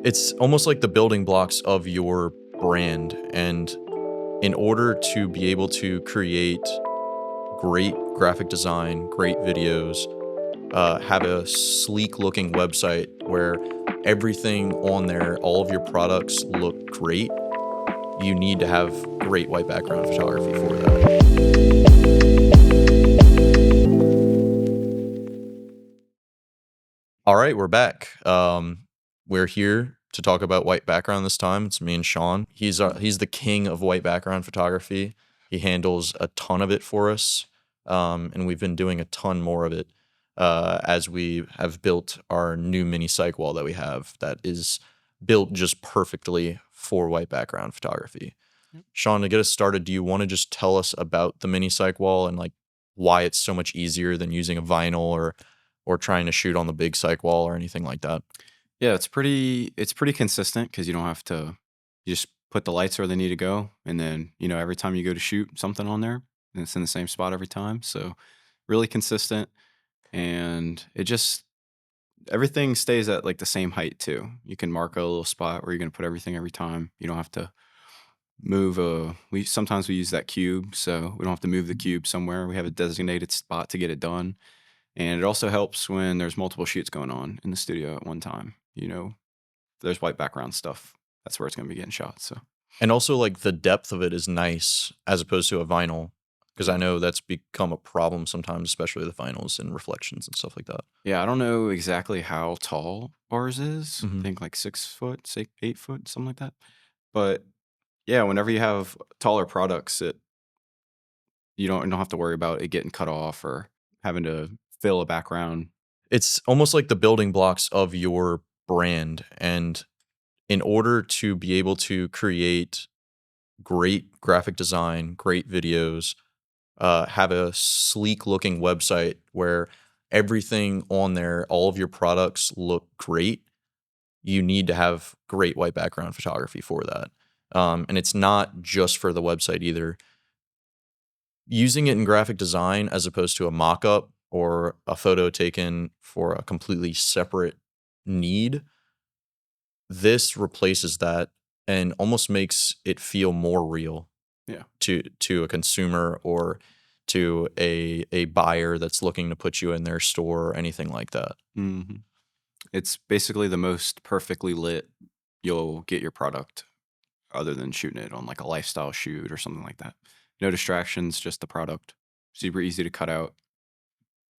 It's almost like the building blocks of your brand. And in order to be able to create great graphic design, great videos, have a sleek looking website where everything on there, all of your products look great, you need to have great white background photography for that. All right, we're back. We're here to talk about white background this time. It's me and Sean. He's the king of white background photography. He handles a ton of it for us, and we've been doing a ton more of it as we have built our new mini cyc wall that we have that is built just perfectly for white background photography. Yep. Sean, to get us started, do you want to just tell us about the mini cyc wall and like why it's so much easier than using a vinyl or trying to shoot on the big cyc wall or anything like that? Yeah, it's pretty consistent because you don't have to you just put the lights where they need to go, and then every time you go to shoot something on there, and it's in the same spot every time. So really consistent, and it just everything stays at like the same height too. You can mark a little spot where you're gonna put everything every time. You don't have to move we sometimes we use that cube, so we don't have to move the cube somewhere. We have a designated spot to get it done. And it also helps when there's multiple shoots going on in the studio at one time. There's white background stuff. That's where it's going to be getting shot. So And also like the depth of it is nice as opposed to a vinyl because I know that's become a problem sometimes, especially the vinyls and reflections and stuff like that. yeah, I don't know exactly how tall ours is. I Mhm. think like 6 foot, 8 foot, something like that. But yeah, whenever you have taller products, you don't have to worry about it getting cut off or having to fill a background. It's almost like the building blocks of your brand. And in order to be able to create great graphic design, great videos, have a sleek looking website where everything on there, all of your products look great, you need to have great white background photography for that. And it's not just for the website either. Using it in graphic design as opposed to a mock-up or a photo taken for a completely separate need, this replaces that and almost makes it feel more real Yeah. to a consumer or to a buyer that's looking to put you in their store or anything like that. hmm It's basically the most perfectly lit you'll get your product other than shooting it on like a lifestyle shoot or something like that. No distractions, just the product. Super easy to cut out,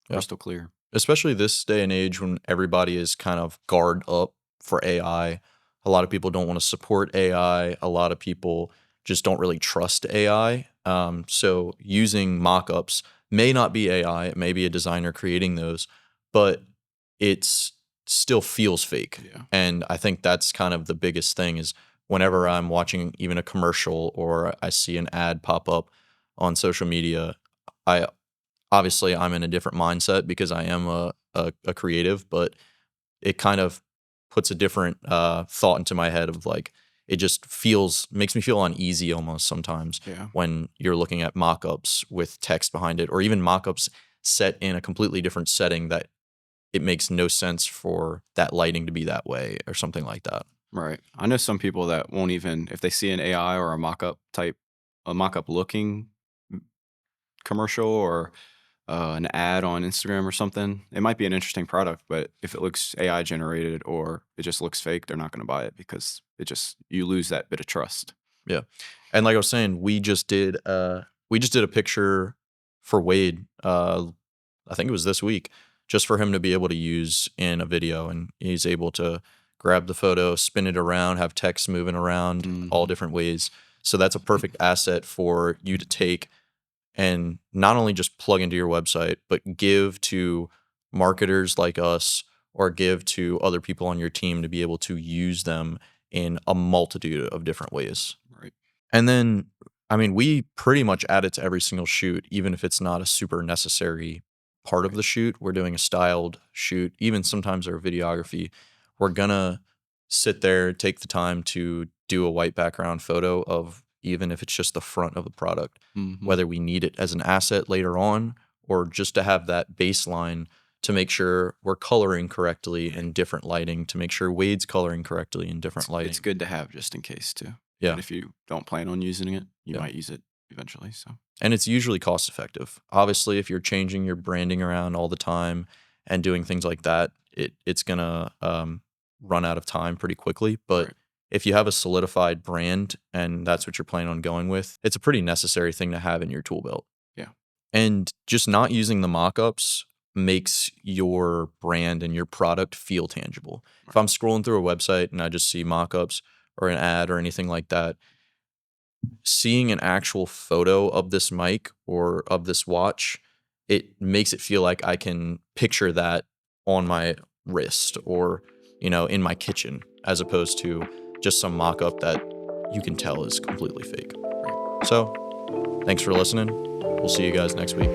Yeah. crystal clear. Especially this day and age when everybody is kind of guard up for AI. A lot of people don't want to support AI. A lot of people just don't really trust AI. So using mockups may not be AI. It may be a designer creating those, but it's still feels fake. Yeah. And I think that's kind of the biggest thing is whenever I'm watching even a commercial or I see an ad pop up on social media, I obviously I'm in a different mindset because I am a creative, but it kind of puts a different thought into my head of like it just makes me feel uneasy almost sometimes Yeah. when you're looking at mock-ups with text behind it or even mock-ups set in a completely different setting that it makes no sense for that lighting to be that way or something like that. Right. I know some people that won't even, if they see an AI or a mock up looking commercial or an ad on Instagram or something, it might be an interesting product, but if it looks AI generated or it just looks fake, they're not going to buy it because you lose that bit of trust. Yeah. And like I was saying, we just did a picture for Wade. I think it was this week, just for him to be able to use in a video, and he's able to grab the photo, spin it around, have text moving around all Mhm. different ways. So that's a perfect asset for you to take and not only just plug into your website, but give to marketers like us or give to other people on your team to be able to use them in a multitude of different ways. Right. And then, I mean, we pretty much add it to every single shoot, even if it's not a super necessary part of Right. the shoot. We're doing a styled shoot, even sometimes our videography. We're gonna sit there, take the time to do a white background photo of even if it's just the front of the product, Mhm. whether we need it as an asset later on or just to have that baseline to make sure we're coloring correctly in different lighting, to make sure Wade's coloring correctly in different lighting. It's good to have just in case too. Yeah. That if you don't plan on using it, you Yeah. might use it eventually. So And it's usually cost effective. Obviously, if you're changing your branding around all the time and doing things like that, it's gonna run out of time pretty quickly. But right. if you have a solidified brand and that's what you're planning on going with, it's a pretty necessary thing to have in your tool belt. Yeah. And just not using the mockups makes your brand and your product feel tangible. If I'm scrolling through a website and I just see mockups or an ad or anything like that, seeing an actual photo of this mic or of this watch, it makes it feel like I can picture that on my wrist or, in my kitchen, as opposed to just some mock-up that you can tell is completely fake. So, thanks for listening. We'll see you guys next week.